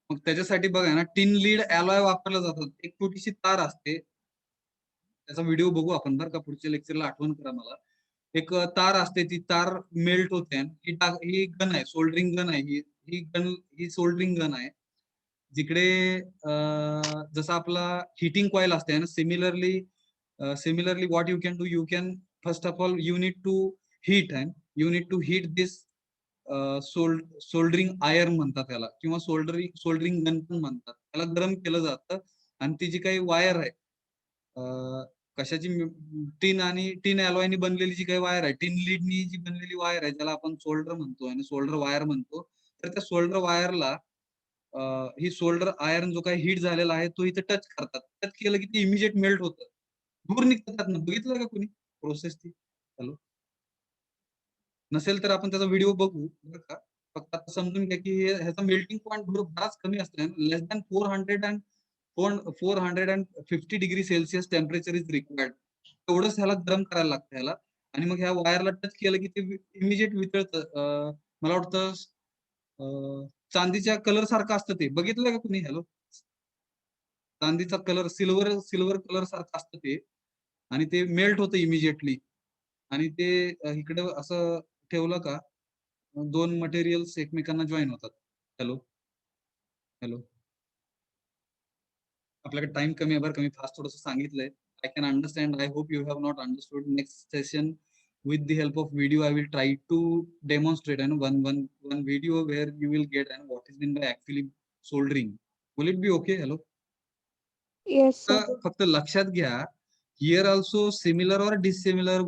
मग त्याच्यासाठी बघा ना, टिन लीड अलॉय वापरला जातात. एक छोटीशी तार असते, त्याचा व्हिडिओ बघू आपण बरं का पुढच्या लेक्चरला. आठवण करा मला. एक तार असते, ती तार मेल्ट होते. ही गन आहे, सोल्डरिंग गन आहे. ही सोल्डरिंग गन आहे. जिकडे जसं आपला हिटिंग कॉइल असते ना, similarly what you can do, you can first of all you need to heat this soldering iron म्हणतात त्याला, किंवा सोल्डरिंग गन पण म्हणतात. त्याला गरम केलं जातं आणि ती जी काही वायर आहे, कशाची, टिन अलॉयनी बनलेली जी काही वायर आहे, टिन लीडनी जी बनलेली वायर आहे, ज्याला आपण सोल्डर म्हणतो आणि सोल्डर वायर म्हणतो. तर त्या सोल्डर वायरला ही सोल्डर आयर्न जो काही हीट झालेला आहे तो इथे टच करतात. टच केलं की ते इमिजिएट मेल्ट होतं, दूर निघतात ना. बघितलं का कोणी प्रोसेस ती? हॅलो. नसेल तर आपण त्याचा व्हिडिओ बघू बरं का. फक्त आता समजून घ्या की ह्याचा मेल्टिंग पॉईंट बराच कमी असतो. Less than 450 degree Celsius temperature is required. तेवढंच ह्याला गरम करायला लागतं ह्याला. आणि मग ह्या वायरला टच केलं की ते इमिजिएट वितळतं. मला वाटतं चांदीच्या कलर सारखं असतं ते. बघितलं का तुम्ही? हॅलो. चांदीचा कलर सिल्वर कलर सारखं असतं ते, आणि ते मेल्ट होतं इमिजिएटली. आणि ते इकडे असं ठेवलं का दोन मटेरियल्स एकमेकांना जॉईन होतात. हॅलो. हॅलो. आपल्याकडे टाइम कमी आहे बरं का. मी फास्ट थोडंसं सांगितलंय. I can understand. I hope you have not understood. Next session, with the help of video, I will try to demonstrate and one video where you will get and what is meant by actually soldering. Will it be okay? Hello. Yes, sir. फक्त लक्षात घ्या, here also similar or dissimilar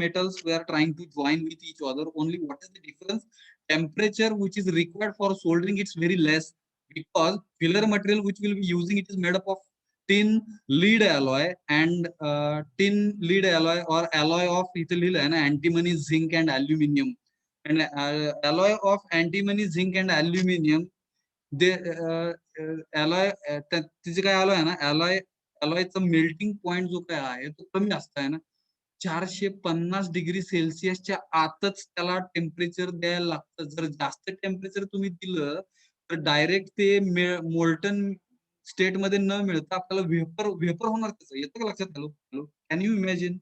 metals we are trying to join with each other. Only what is the difference? Temperature which is required for soldering, it's very less, because filler material which will be using, it is made up of tin lead alloy and tin lead alloy or alloy of ethylene and antimony, zinc and aluminum. And alloy of antimony, zinc and aluminum ते alloy तिचे काय alloy आहे ना, alloyचा melting point जो काय आहे तो कमी असताय ना, 450 डिग्री सेल्सिअसच्या आतच त्याला टेम्परेचर द्यायला लागतं. जर जास्त टेम्परेचर तुम्ही दिलं तर डायरेक्ट ते मोल्टन स्टेट मध्ये न मिळता आपल्याला वेपर होणार त्याचं. येतं का लक्षात? Hello hello, can you imagine?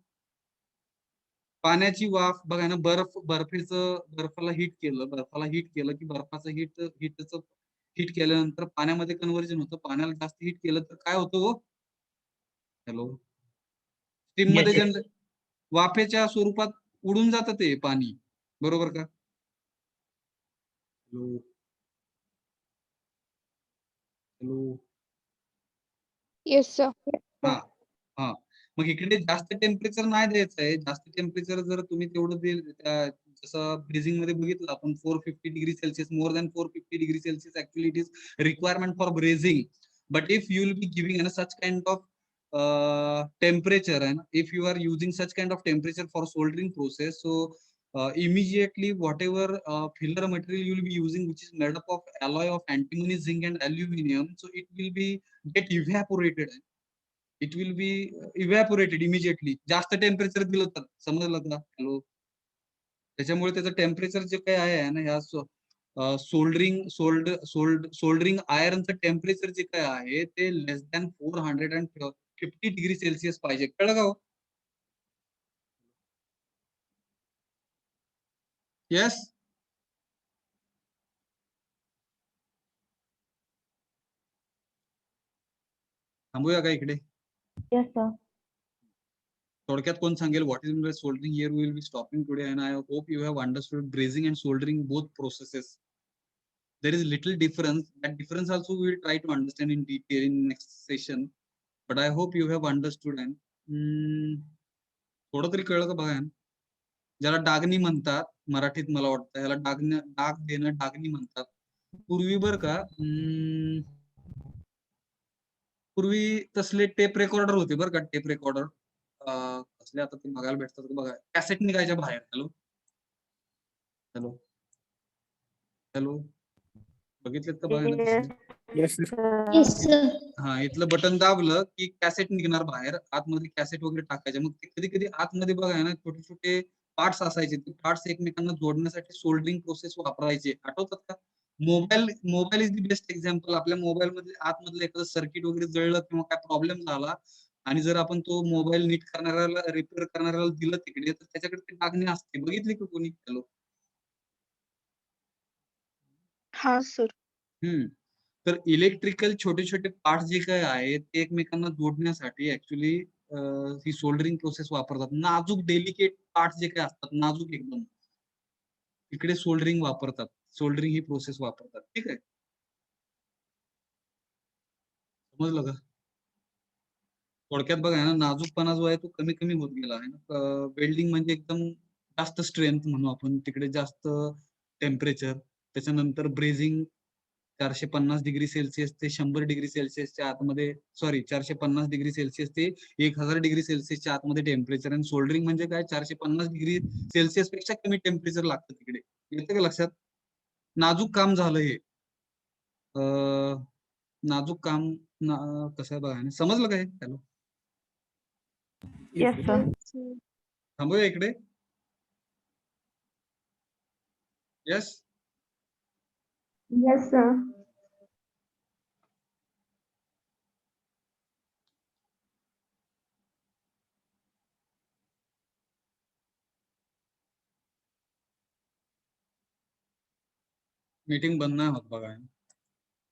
पाण्याची वाफ बघा ना, बर्फाला हीट केलं की बर्फाचं हीट केल्यानंतर पाण्यामध्ये कन्व्हर्जन होतं. पाण्याला जास्त हीट केलं तर काय होतं हो? हॅलो, स्टीम मध्ये वाफेच्या स्वरूपात उडून जातं ते पाणी, बरोबर का? Hello hello, Yes, sir. हा हा. मग इकडे जास्त टेम्परेचर नाही द्यायचं आहे. जास्त टेम्परेचर जर तुम्ही तेवढं जसं ब्रीजिंग मध्ये बघितलं आपण 450 degree Celsius, more than 450 degree Celsius actually it is requirement for brazing. But if you will be giving such kind of temperature, and if you are using such kind of temperature for soldering process, so immediately whatever filler material you will be using, which is made up of alloy of antimony, zinc and aluminum, so it will be get evaporated. It will be evaporated immediately. जास्त temperature दिलं तर, समजलं का? Hello, त्याच्यामुळे त्याचं temperature जे काही आहे ना, ह्या सोल्डरिंग आयरनचं टेम्परेचर जे काय आहे ते लेस दॅन 450 डिग्री सेल्सिअस पाहिजे. कळलं का? येस, थांबूया का इकडे? Yes, sir. थोडक्यात कोण सांगेल what is soldering? Here we will be stopping today, and I hope you have understood brazing and soldering both processes. There is little difference. That difference also we will try to understand in detail in next session. But I hope you have understood. And थोडं तरी कळलं का बघा. ज्याला डागणी म्हणतात मराठीत, मला वाटतं याला डाग देणं डागणी म्हणतात. पूर्वी बर का, पूर्वी तसले टेप रेकॉर्डर होते बरं का. टेप रेकॉर्डर कसले आता ते बघायला भेटतात का बघा. कॅसेट निघायच्या बाहेर. हॅलो हॅलो हॅलो, बघितलेत का बघा ना तसले? Yes, Yes, sir. sir. हा, इथलं बटन दाबलं की कॅसेट निघणार बाहेर. आतमध्ये कॅसेट वगैरे टाकायचे. मग ते कधी कधी आतमध्ये बघा ना छोटे छोटे पार्ट्स असायचे. ते पार्ट्स एकमेकांना जोडण्यासाठी सोल्डरिंग प्रोसेस वापरायचे. आठवतात का? Mobile is the best example. आपल्या मोबाईल मध्ये आतमधलं एखादं सर्किट वगैरे जळलं किंवा काय प्रॉब्लेम झाला आणि जर आपण तो मोबाईल नीट करणाऱ्याला, रिपेअर करणाऱ्याला दिलं तिकडे, तर त्याच्याकडे ते डागणी असते. बघितली का कोणी? हॅलो, हा सर. तर इलेक्ट्रिकल छोटे छोटे पार्ट्स जे काय आहेत ते एकमेकांना जोडण्यासाठी ऍक्च्युली ही सोल्डरिंग प्रोसेस वापरतात. नाजूक डेलिकेट पार्ट्स जे काय असतात, नाजूक एकदम, इकडे सोल्डरिंग वापरतात. सोल्डरिंग ही प्रोसेस वापरतात. ठीक आहे, समजलं का? थोडक्यात बघा ना, नाजूकपणा जो आहे तो कमी कमी होत गेला आहे ना. वेल्डिंग म्हणजे एकदम जास्त स्ट्रेंथ म्हणू आपण, तिकडे जास्त टेम्परेचर. त्याच्यानंतर ब्रेझिंग 450 डिग्री सेल्सिअस ते 100 डिग्री सेल्सिअसच्या आतमध्ये, सॉरी 450 डिग्री सेल्सिअस ते 1000 डिग्री सेल्सिअसच्या आतमध्ये टेम्परेचर. आणि सोल्डरिंग म्हणजे काय, 450 डिग्री सेल्सिअस पेक्षा कमी टेम्परेचर लागतं तिकडे. येतं का लक्षात? नाजूक काम झालं हे. नाजूक काम कसं आहे बघा. समजलं काय? Hello, Yes, sir. थांबूया इकडे. Yes, Yes, sir. मीटिंग बंद नाही होत बघा.